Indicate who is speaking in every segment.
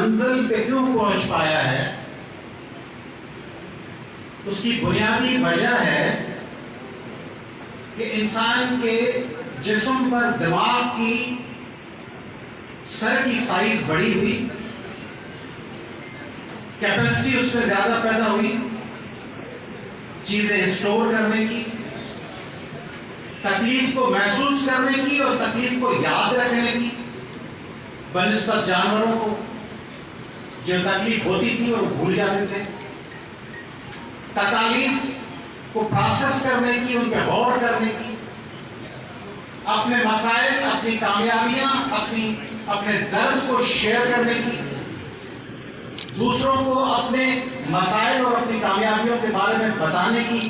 Speaker 1: منزل پہ کیوں پہنچ پایا ہے، اس کی بنیادی وجہ ہے کہ انسان کے جسم پر دماغ کی سر کی سائز بڑی ہوئی، کیپیسٹی اس میں زیادہ پیدا ہوئی، چیزیں اسٹور کرنے کی، تکلیف کو محسوس کرنے کی اور تکلیف کو یاد رکھنے کی، بنسبت جانوروں کو جو تکلیف ہوتی تھی اور بھول جاتے تھے، تکالیف کو پروسیس کرنے کی، ان پہ غور کرنے کی، اپنے مسائل، اپنی کامیابیاں، اپنے درد کو شیئر کرنے کی، دوسروں کو اپنے مسائل اور اپنی کامیابیوں کے بارے میں بتانے کی،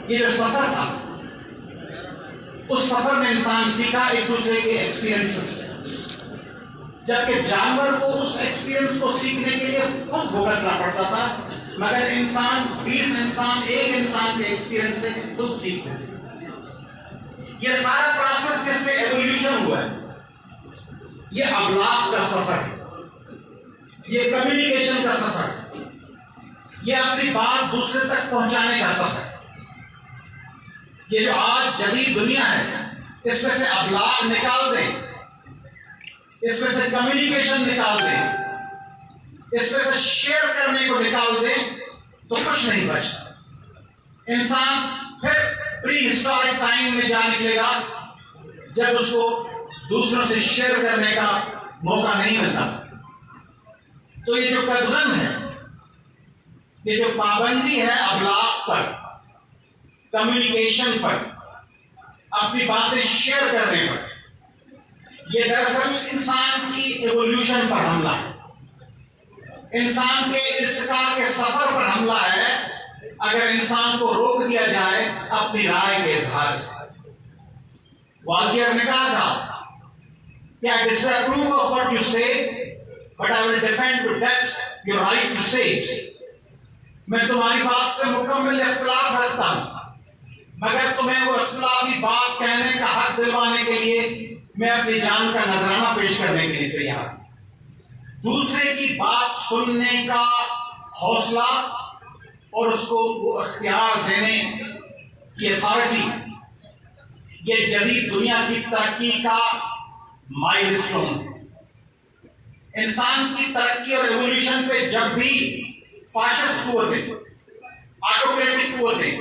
Speaker 1: یہ جو سفر تھا، اس سفر میں انسان سیکھا ایک دوسرے کے ایکسپیرینسز سے، جبکہ جانور کو اس ایکسپیرینس کو سیکھنے کے لیے خود بھگتنا پڑتا تھا، مگر انسان 20 انسان ایک انسان کے ایکسپیرینس سے خود سیکھتے تھے۔ یہ سارا پروسیس جس سے ایولیوشن ہوا ہے، یہ ابلاغ کا سفر ہے، یہ کمیونیکیشن کا سفر ہے، یہ اپنی بات دوسرے تک پہنچانے کا سفر ہے۔ یہ جو آج جدید دنیا ہے، اس میں سے ابلاغ نکال دیں، اس میں سے کمیونیکیشن نکال دیں، اس میں سے شیئر کرنے کو نکال دیں تو کچھ نہیں بچتا۔ انسان پھر پری ہسٹورک ٹائم میں جا نکلے گا جب اس کو دوسروں سے شیئر کرنے کا موقع نہیں ملتا۔ تو یہ جو قدغن ہے، یہ جو پابندی ہے ابلاغ پر، کمیونیکیشن پر، اپنی باتیں شیئر کرنے پر، یہ دراصل انسان کی ایولیوشن پر حملہ ہے، انسان کے ارتقاء کے سفر پر حملہ ہے، اگر انسان کو روک دیا جائے اپنی رائے کے اظہار سے۔ والٹیر نے کہا تھا کہ I disapprove of what you say, but I will defend to death your right to say it۔ میں تمہاری بات سے مکمل اختلاف رکھتا ہوں، مگر تمہیں وہ اختلافی بات کہنے کا حق دلوانے کے لیے میں اپنی جان کا نذرانہ پیش کرنے کے لیے تیار ہوں۔ دوسرے کی بات سننے کا حوصلہ اور اس کو وہ اختیار دینے کی اتھارٹی، یہ جدید دنیا کی ترقی کا مائل اسٹون ہے۔ انسان کی ترقی اور ایولیوشن پہ جب بھی فاشسٹ قوتیں، آٹوکریٹک قوتیں،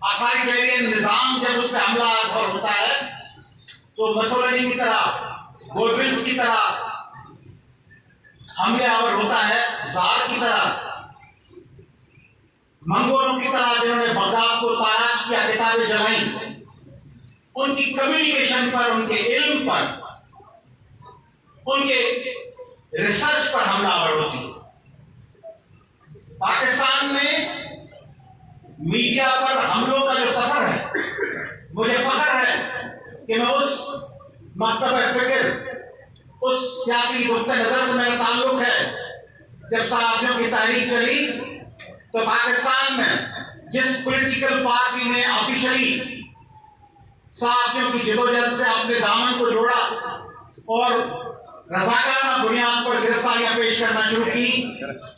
Speaker 1: اتھارٹیرین نظام جب اس پہ حملہ آور ہوتا ہے تو مسولینی کی طرح، گوربلز کی طرح حملے آور ہوتا ہے، زار کی طرح، منگولوں کی طرح جنہوں نے بغداد کو تاراج کیا، کتابیں جلائیں، ان کی کمیونیکیشن پر، ان کے علم پر، ان کے ریسرچ پر حملہ آور ہوتی ہے۔ پاکستان میں میڈیا پر حملوں کا جو سفر ہے، مجھے فخر ہے کہ میں اس مکتبہ فکر، اس سیاسی نقطہ نظر سے میرا تعلق ہے، جب صحافیوں کی تحریک چلی تو پاکستان میں جس پولیٹیکل پارٹی نے آفیشلی صحافیوں کی جدوجہد سے اپنے دامن کو جوڑا اور رضاکارانہ بنیاد پر گرفتاریاں پیش کرنا شروع کی،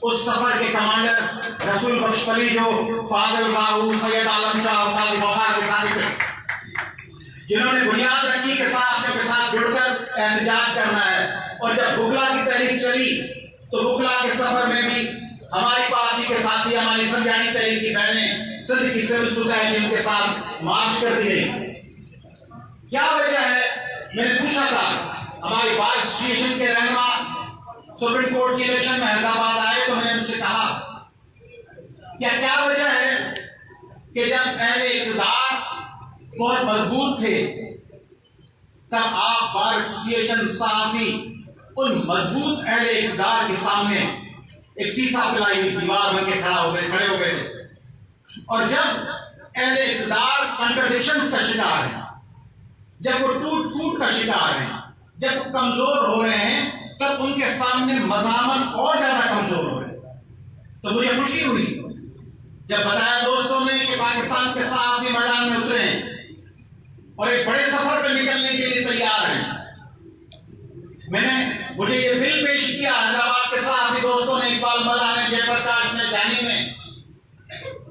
Speaker 1: اس سفر کے کمانڈر رسول بخش پلی جو فاضل راہو، سید عالم شاہ اور قاضی وقار کے ساتھ تھے، جنہوں نے بنیاد رکھی کہ صحافیوں کے ساتھ جڑ کر احتجاج کرنا ہے۔ اور جب بھکلا کی تحریک چلی تو بھکلا کے سفر میں بھی ہماری پارٹی کے ساتھی، ہماری سنجانی تحریک کی بہنیں، سندھ کی سول سوسائٹی ان کے ساتھ مارچ کرتی رہی۔ کیا وجہ ہے؟ میں نے پوچھا تھا، ہماری بار ایسوسیشن کے رہنما سپریم کورٹ کی الیکشن میں حیدرآباد آئے تو میں نے ان سے کہا کیا وجہ ہے کہ جب اہل اقتدار بہت مضبوط تھے تب آپ بار ایسوسیشن صحافی ان مضبوط اہل اقتدار کے سامنے ایک سیسا پلائی ہوئی دیوار بن کے کھڑے ہو گئے تھے، اور جب اہل اقتدار کنٹرڈکشنز کا شکار ہیں، جب وہ ٹوٹ پھوٹ کا شکار ہیں، جب وہ کمزور ہو رہے ہیں، تب ان کے سامنے مضامن اور زیادہ کمزور ہو رہے ہیں۔ تو مجھے خوشی ہوئی جب بتایا دوستوں نے کہ پاکستان کے صحافی میدان میں اترے ہیں اور ایک بڑے سفر پہ نکلنے کے لیے تیار ہیں۔ مجھے یہ بل پیش کیا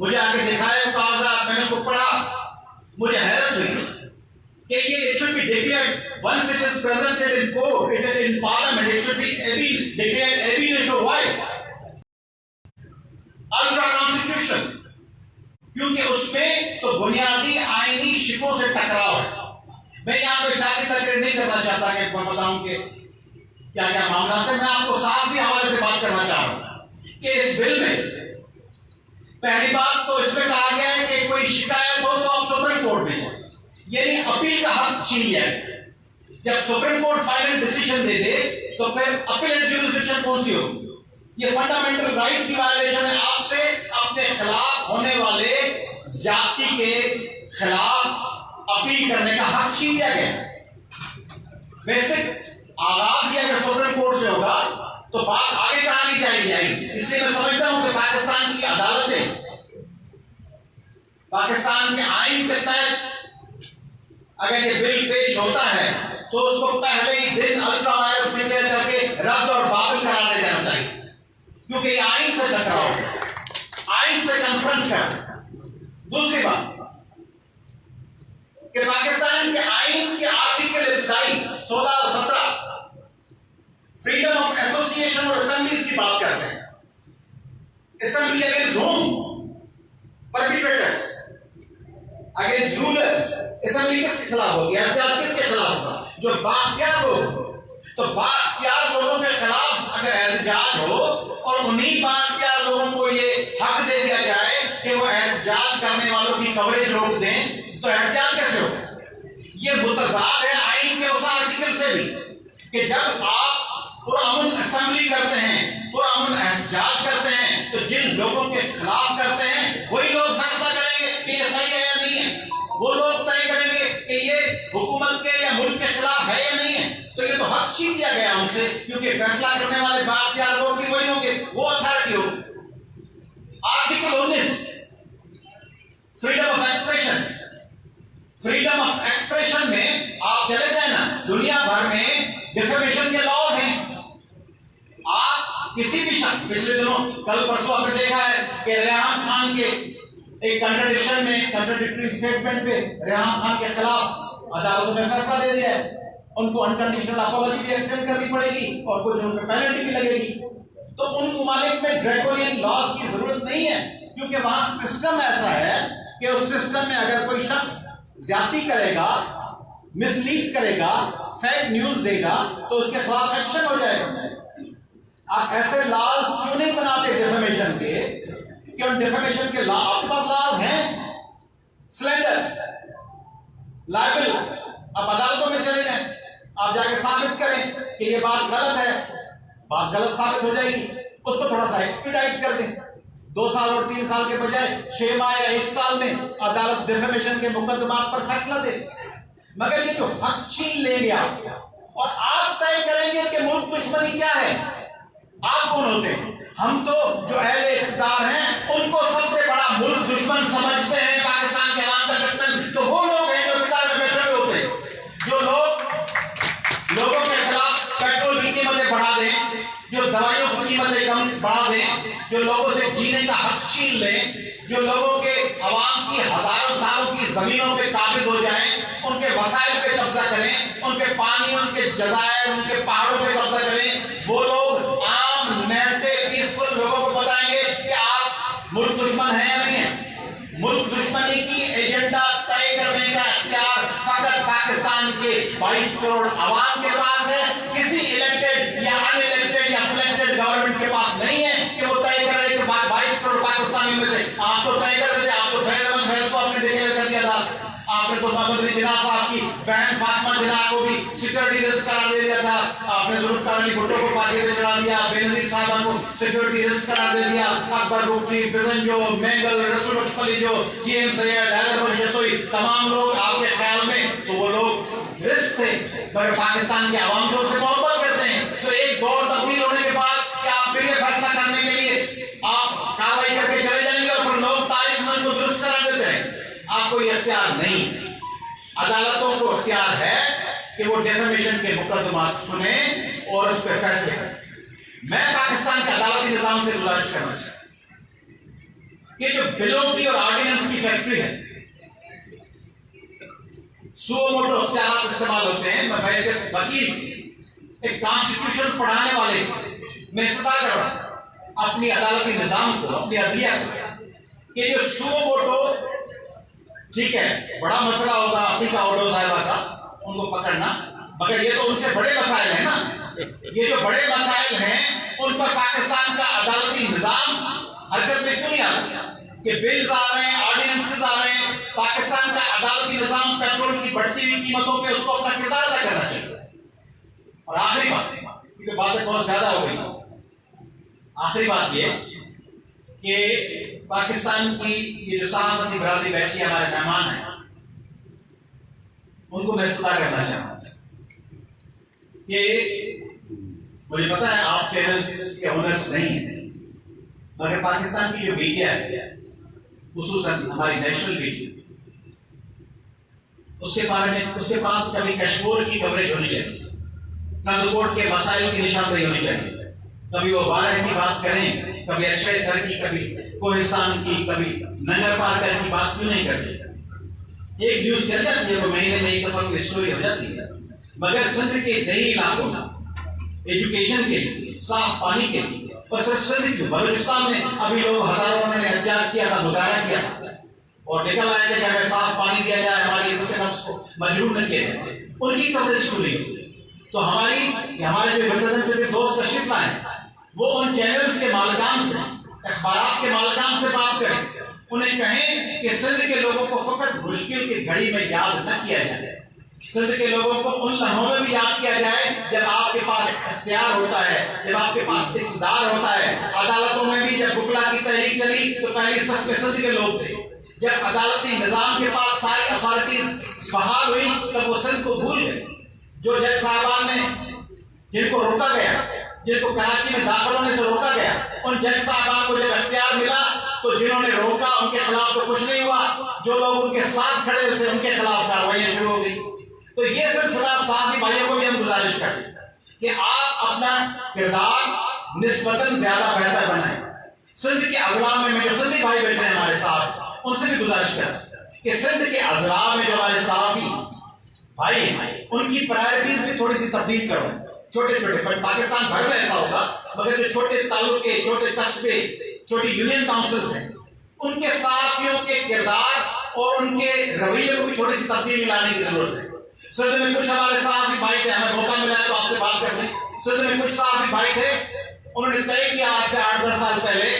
Speaker 1: مجھے آگے دکھائے وہ کاغذات، میں نے اس کو پڑھا، مجھے حیرت ہوئی کہ یہ it should be declared once it is presented in court, it is in parliament, it should be declared ab initio void, ultra constitutional، کیونکہ اس میں تو بنیادی آئینی شکوں سے ٹکراؤ ہے۔ میں یہاں کوئی سیاسی تقریر نہیں کرنا چاہتا کہ میں بتاؤں کہ کیا کیا معاملات ہیں، میں آپ کو صاف ہی حوالے سے بات کرنا چاہ رہا ہوں کہ اس بل میں پہلی بات تو اس میں کہا گیا ہے کہ کوئی شکایت ہو تو آپ سپریم کورٹ میں جائیں، یعنی اپیل کا حق چھین لیا ہے۔ جب سپریم کورٹ فائنل ڈیسیژن دے دے تو پھر اپیلیٹ جوریسڈکشن کون سی ہوگی؟ یہ فنڈامنٹل رائٹ کی وائلیشن ہے۔ آپ سے اپنے خلاف ہونے والے زیادتی کے خلاف اپیل کرنے کا حق چھین لیا گیا۔ ویسے آغاز یہ اگر سپریم کورٹ سے ہوگا تو بات آگے کہاں نہیں جائے گی۔ اس سے میں سمجھتا ہوں کہ پاکستان کی عدالتیں پاکستان کے آئین کے تحت اگر یہ بل پیش ہوتا ہے تو اس کو پہلے ہی دن الٹرا وائرس ڈکلیئر کر کے رد اور باطل قرار دے جانا چاہیے، کیونکہ یہ آئین سے ٹکراؤ، آئین سے کنفرنٹ کر۔ دوسری بات کہ پاکستان کے آئین کے آرٹیکل ابتدائی 16 اور 17 فریڈم آف ایسوسیشن اور اسمبلیز کی بات کرتے ہیں۔ Assembly against whom? Perpetrators, against rulers. Assembly کس کے خلاف ہوگی؟ احتجاج کس کے خلاف ہوگا؟ جو بااختیار لوگ۔ تو بااختیار لوگوں کے خلاف اگر احتجاج ہو اور انہی بااختیار لوگوں کو یہ حق دے دیا جائے کہ وہ احتجاج کرنے والوں کی کوریج روک دیں تو احتجاج کیسے ہوگا؟ یہ متضاد ہے آئین کے اس آرٹیکل سے بھی کہ جب آپ پرامن اسمبلی کرتے ہیں، پرامن احتجاج کرتے ہیں، تو جن لوگوں کے خلاف کرتے ہیں وہی لوگ فیصلہ کریں گے کہ یہ صحیح ہے یا نہیں ہے، وہ لوگ طے کریں گے کہ یہ حکومت کے یا ملک کے خلاف ہے یا نہیں ہے۔ تو یہ تو حق چھین دیا گیا ہم سے، کیونکہ فیصلہ کرنے والے بااختیار لوگ بھی وہی ہوں گے، وہ اتھارٹی ہوگی۔ Article 19 freedom of expression. Freedom of expression میں آپ چلے جائیں نا، دنیا بھر میں ڈیفیمیشن کے لاز ہیں۔ آپ کسی بھی شخص، پچھلے دنوں کل پرسوں آپ نے دیکھا ہے کہ ریحان خان کے ایک کنٹرڈکشن میں، کنٹرڈکٹری اسٹیٹمنٹ پہ ریحان خان کے خلاف عدالتوں نے فیصلہ دے دیا ہے، ان کو انکنڈیشنل اپولوجی بھی ایکسٹینڈ کرنی پڑے گی اور کچھ ان پہ پینلٹی بھی لگے گی۔ تو ان ممالک میں ڈریکونین لاز کی ضرورت نہیں ہے، کیونکہ وہاں سسٹم ایسا ہے کہ اس سسٹم میں اگر کوئی شخص زیادتی کرے گا، مس لیڈ کرے گا، فیک نیوز دے گا تو اس کے خلاف ایکشن ہو جائے گا۔ آپ ایسے لاز کیوں نہیں بناتے ڈیفیمیشن کے کہ ان ڈیفیمیشن کے آپ کے پاس لاز ہیں؟ سلینڈر، لائبل، آپ عدالتوں میں چلے جائیں، آپ جا کے ثابت کریں کہ یہ بات غلط ہے، بات غلط ثابت ہو جائے گی، اس کو تھوڑا سا ایکسپیڈائٹ کر دیں، 2 سال اور 3 سال کے بجائے 6 ماہ یا 1 سال میں عدالت ڈیفیمیشن کے مقدمات پر فیصلہ دے۔ مگر یہ جو حق چھین لیں گے آپ، اور آپ طے کریں گے کہ ملک دشمنی کیا ہے۔ آپ کون ہوتے ہیں؟ ہم تو جو اہل اقتدار ہیں ان کو سب سے بڑا ملک دشمن سمجھتے ہیں، پاکستان کے عوام کا دشمن تو وہ لوگ ہیں جو اقتدار میں بیٹھے ہوئے ہوتے ہیں، جو لوگوں کے خلاف پیٹرول کی قیمتیں بڑھا دیں، جو دوائیوں کی قیمتیں کم بڑھا دیں، جو لوگوں سے جینے کا حق چھین لیں، جو لوگوں کے عوام کی ہزاروں سالوں کی زمینوں پہ قابض ہو جائیں، ان کے وسائل پہ قبضہ کریں، ان کے پانی، ان کے جزائر، ان کے پہاڑوں پہ قبضہ کریں، وہ لوگ عام نہتے پیسفل لوگوں کو بتائیں گے کہ آپ ملک دشمن ہیں یا نہیں ہیں۔ ملک دشمنی کی ایجنڈا طے کرنے کا اختیار فقط پاکستان کے 22 کروڑ عوام کے پاس ہے، کسی الیکٹڈ یا ان الیکٹڈ یا سلیکٹڈ گورنمنٹ کے پاس نہیں ہے کہ وہ طے کر رہے کہ 22 کروڑ پاکستانی میں سے آپ تو طے کر رہے تھے۔ آپ تو فیض احمد فیض کو آپ نے ڈکلیئر کر دیا تھا، آپ نے تو محمد علی جناح صاحب کی بہن فاطمہ جناح کو بھی سیکورٹی رسک قرار دے دیا تھا، آپ نے ذوالفقار علی بھٹو کو پھانسی پہ چڑھا دیا، بینظیر صاحبہ کو سیکورٹی رسک قرار دے دیا، اکبر بگٹی، بزنجو، مینگل، رسول مشفلی جو جی ایم سید، حیدر بخش، تمام لوگ آپ کے خیال میں تو وہ لوگ رسک تھے، مگر پاکستان کے عوام لوگ سے محبت کرتے ہیں۔ تو ایک دور تبدیل ہونے کے بعد کیا آپ پھر یہ فیصلہ کرنے کے لیے آپ کاروائی کر کے چلے جائیں گے اور پھر لوگ تاریخ میں ان کو درست قرار دیتے ہیں؟ آپ کو یہ اختیار نہیں۔ عدالتوں کو اختیار ہے کہ وہ ڈیفیمیشن کے مقدمات سنیں اور اس پہ فیصلے کریں۔ میں پاکستان کے عدالتی نظام سے گزارش کرنا چاہتا ہوں کہ جو بلوں کی اور آرڈیننس کی فیکٹری ہے، سو موٹو اختیارات استعمال ہوتے ہیں. میں ویسے وکیل ایک کانسٹیٹیوشن پڑھانے والے میں استدا کر رہا ہوں اپنی عدالتی نظام کو، اپنی عدلیہ کو، کہ جو سو موٹو، ٹھیک ہے بڑا مسئلہ ہوگا عقیقہ اوڈو صاحبہ کا ان کو پکڑنا، مگر یہ تو ان سے بڑے مسائل ہیں نا. یہ جو بڑے مسائل ہیں ان پر پاکستان کا عدالتی نظام حرکت میں کیوں نہیں آتا؟ کہ بلز آ رہے ہیں، آرڈیننسز آ رہے ہیں، پاکستان کا عدالتی نظام پیٹرول کی بڑھتی ہوئی قیمتوں پہ اس کو اپنا کردار ادا کرنا چاہیے. اور آخری بات، کیونکہ باتیں بہت زیادہ ہو گئی، آخری بات یہ کہ پاکستان کی یہ جو صحافتی برادری بیٹھی ہے، ہمارے مہمان ہیں، ان کو میں استدا کرنا چاہتا ہوں کہ مجھے پتا ہے آپ چینل کے اونرز نہیں ہیں، مگر پاکستان کی جو میڈیا ہے، خصوصاً ہماری نیشنل میڈیا، اس کے بارے میں اس کے پاس کبھی کشمیر کی کوریج ہونی چاہیے، کندکوٹ کے مسائل کی نشاندہی ہونی چاہیے. کبھی وہ وارہ کی بات کریں، کبھی اشرے گھر کی، کبھی کوہستان کی، کبھی ننگر پارکر کی بات کیوں نہیں کرتے؟ ایک نیوز چل جاتی ہے تو مہینے میں ایک دفعہ کوئی اسٹوری ہو جاتی ہے، مگر سندھ کے دیہی علاقوں میں ایجوکیشن کے لیے، صاف پانی کے لیے، اور صرف سندھ کیوں، بلوچستان میں ابھی لوگ ہزاروں نے احتجاج کیا تھا، مظاہرہ کیا تھا اور نکل آئے تھے کہ ہمیں صاف پانی دیا جائے، ہماری عزت نفس کو مجروح نہ کیا جائے. ان کی کوریج کیوں نہیں ہوئی؟ تو ہمارے جو ریپرزینٹیو دوست تشریف لائے وہ ان چینلز کے مالکان سے، اخبارات کے مالکان سے بات کریں، انہیں کہیں کہ سندھ کے لوگوں کو فقط مشکل کی گھڑی میں یاد نہ کیا جائے، سندھ کے لوگوں کو ان لمحوں میں بھی یاد کیا جائے جب آپ کے پاس اختیار ہوتا ہے، جب آپ کے پاس اقتدار ہوتا ہے. عدالتوں میں بھی جب بکلا کی تحریک چلی تو پہلی صف کے سندھ کے لوگ تھے. جب عدالتی نظام کے پاس ساری اتھارٹیز بحال ہوئی تب وہ سندھ کو بھول گئے. جو جج صاحبان نے جن کو روکا گیا، جن کو کراچی میں داخل ہونے سے روکا گیا، ان جج صاحبان کو جب اختیار ملا تو جنہوں نے روکا ان کے خلاف تو کچھ نہیں ہوا، جو لوگ ان کے ساتھ کھڑے ہوئے تھے ان کے خلاف کارروائیاں شروع ہو گئی. تو یہ سلسلہ صحافی بھائیوں کو بھی ہم گزارش کریں کہ آپ اپنا کردار نسبتاً زیادہ بہتر بنائیں. سندھ کے اضلاع میں جو سندھی بھائی بیٹھے ہیں ہمارے ساتھ، ان سے بھی گزارش کریں کہ سندھ کے اضلاع میں جو ہمارے صحافی بھائی ہیں ان کی پرائرٹیز بھی تھوڑی سی تبدیل کرو. چھوٹے چھوٹے پاکستان بھر میں ایسا ہوگا، مگر جو چھوٹے تعلقے، چھوٹے قصبے، چھوٹی یونین کاؤنسلز ہیں، ان کے صحافیوں کے کردار اور ان کے رویے کو بھی تھوڑی سی تبدیلی لانے کی ضرورت ہے. سندھ میں کچھ ہمارے صحافی بھائی تھے، ہمیں موقع ملا ہے تو آپ سے بات کر دیں. سندھ میں کچھ صحافی بھائی تھے، انہوں نے طے کیا آج سے 8-10 سال پہلے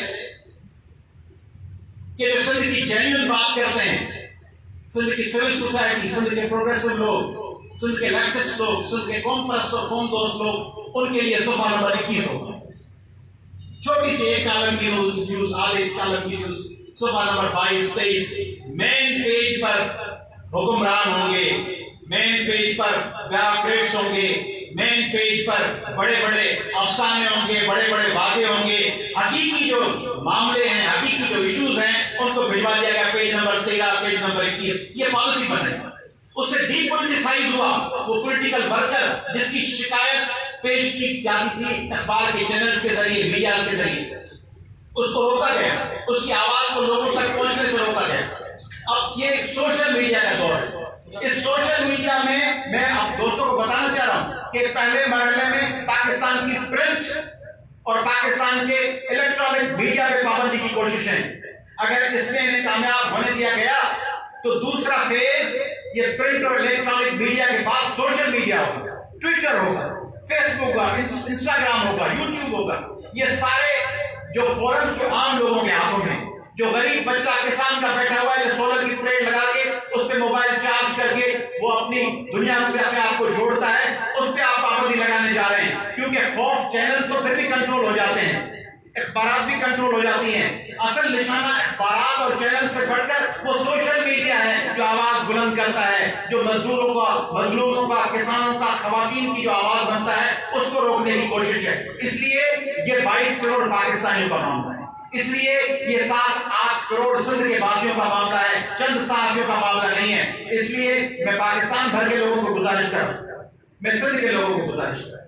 Speaker 1: کہ جو سندھ کی جینوئن بات کرتے ہیں، سندھ کی سول سوسائٹی، سندھ کے پروگریسو لوگ، سندھ کے لیفٹسٹ لوگ، سندھ کے قوم پرست اور قوم دوست لوگ، ان کے لیے صفحہ نمبر 21 ہوگا. چھوٹی سی ایک کالم کی نیوز، آدھے کالم کی نیوز، صفحہ نمبر 22-23. مین پیج پر حکمران ہوں گے، مین پیج پر بیوروکریٹس ہوں گے، مین پیج پر بڑے بڑے افسانے ہوں گے، بڑے بڑے واقعے ہوں گے. حقیقی جو معاملے ہیں، حقیقی جو ایشوز ہیں، ان کو بھجوا دیا گیا پیج نمبر 13، پیج نمبر 21. یہ پالیسی بن رہی ہے. اس سے ڈی پولیٹیسائز ہوا وہ پولیٹیکل ورکر جس کی شکایت پیش کی جاتی تھی اخبار کے چینلز کے ذریعے، میڈیا کے ذریعے، اس کو روکا گیا، اس کی آواز کو لوگوں تک پہنچنے سے روکا گیا. اب یہ سوشل میڈیا کا دور ہے. اس سوشل میڈیا میں اب دوستوں کو بتانا چاہ رہا ہوں کہ پہلے مرحلے میں پاکستان کی پرنٹ اور پاکستان کے الیکٹرانک میڈیا پہ پابندی کی کوشش ہے. اگر اس میں انہیں کامیاب ہونے دیا گیا تو دوسرا فیز یہ پرنٹ اور الیکٹرانک میڈیا کے بعد سوشل میڈیا ہوگا، ٹویٹر ہوگا، فیس بک ہوگا، انسٹاگرام ہوگا، یوٹیوب ہوگا. یہ سارے جو فورمز جو عام لوگوں کے ہاتھوں میں، جو غریب بچہ کسان کا بیٹھا ہوا ہے جو سولر کی پلیٹ لگا کے اس پہ موبائل چارج کر کے وہ اپنی دنیا سے اپنے آپ کو جوڑتا ہے، اس پہ آپ پابندی لگانے جا رہے ہیں. کیونکہ خوف چینلز تو پھر بھی کنٹرول ہو جاتے ہیں، اخبارات بھی کنٹرول ہو جاتی ہیں. اصل نشانہ اخبارات اور چینل سے بڑھ کر وہ سوشل میڈیا ہے جو آواز بلند کرتا ہے، جو مزدوروں کا، مظلوموں کا، کسانوں کا، خواتین کی جو آواز بنتا ہے اس کو روکنے کی کوشش ہے. اس لیے یہ 22 کروڑ پاکستانیوں کا معاملہ ہے. اس لیے یہ 7-8 کروڑ سندھ کے باسیوں کا معاملہ ہے، چند صحافیوں کا معاملہ نہیں ہے. اس لیے میں پاکستان بھر کے لوگوں کو گزارش کروں، میں سندھ کے لوگوں کو گزارش کروں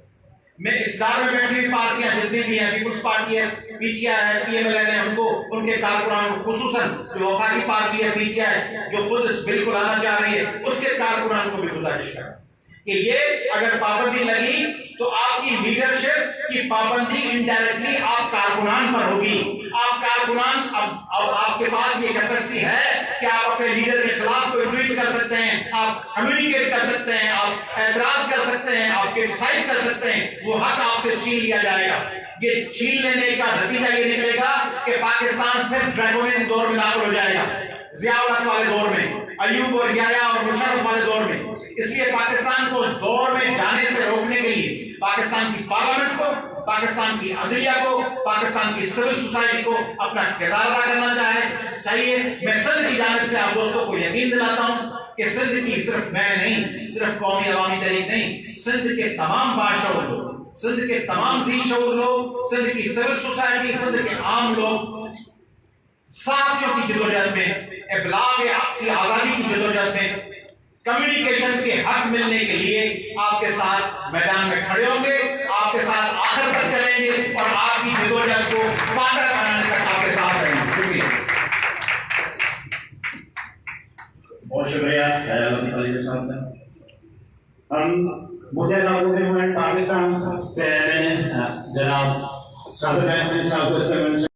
Speaker 1: میں اقتدار میں بیٹھی ہوئی پارٹیاں جتنی بھی ہیں، پیپلز پارٹی ہے، پی ٹی آئی ہے، پی ایم ایل این ہے، ان کو ان کے کارکنان خصوصاً جو وفاقی پارٹی ہے پی ٹی آئی جو خود اس بل کو لانا چاہ رہی ہے، اس کے کارکنان کو بھی گزارش کریں کہ یہ اگر پابندی لگی تو آپ کی لیڈرشپ کی پابندی انڈائریکٹلی آپ کارکنان پر ہوگی. آپ کارکنان اب آپ کے پاس یہ کیپیسٹی ہے کہ آپ اپنے لیڈر کے خلاف کوئی ٹویٹ کر سکتے ہیں، آپ کمیونیکیٹ کر سکتے ہیں، آپ اعتراض کر سکتے ہیں، آپ کرٹیسائز کر سکتے ہیں. وہ حق آپ سے چھین لیا جائے گا. یہ چھین لینے کا نتیجہ یہ نکلے گا کہ پاکستان پھر ڈریگونین دور میں داخل ہو جائے گا، ضیاء الحق والے دور میں، ایوب اور یحییٰ اور مشرف والے دور میں. اس لیے پاکستان کو اس دور میں جانے سے روکنے کے لیے پاکستان کی پارلیمنٹ کو، پاکستان کی عدلیہ کو، پاکستان کی سول سوسائٹی کو اپنا کردار ادا کرنا چاہیے. میں سندھ کی جانب سے آپ دوستوں کو یقین دلاتا ہوں کہ سندھ کی صرف میں نہیں، صرف قومی عوامی تحریک نہیں، سندھ کے تمام باشعور لوگ، سندھ کے تمام ذی شعور لوگ، سندھ کی سول سوسائٹی، سندھ کے عام لوگ صحافیوں کی جدوجہد میں، ابلاغ کی آزادی کی جدوجہد میں، کمیونیکیشن کے حق ملنے کے لیے آپ کے ساتھ میدان میں کھڑے ہوں گے، آپ کے ساتھ آخر تک چلیں گے اور آپ کی جدوجہد کو فاتح بنانے تک آپ کے ساتھ رہیں گے. شکریہ.
Speaker 2: بہت شکریہ لطیف علی صاحب کا. ہم متحدہ موومنٹ پاکستان کے جناب صادق احمد صاحب کو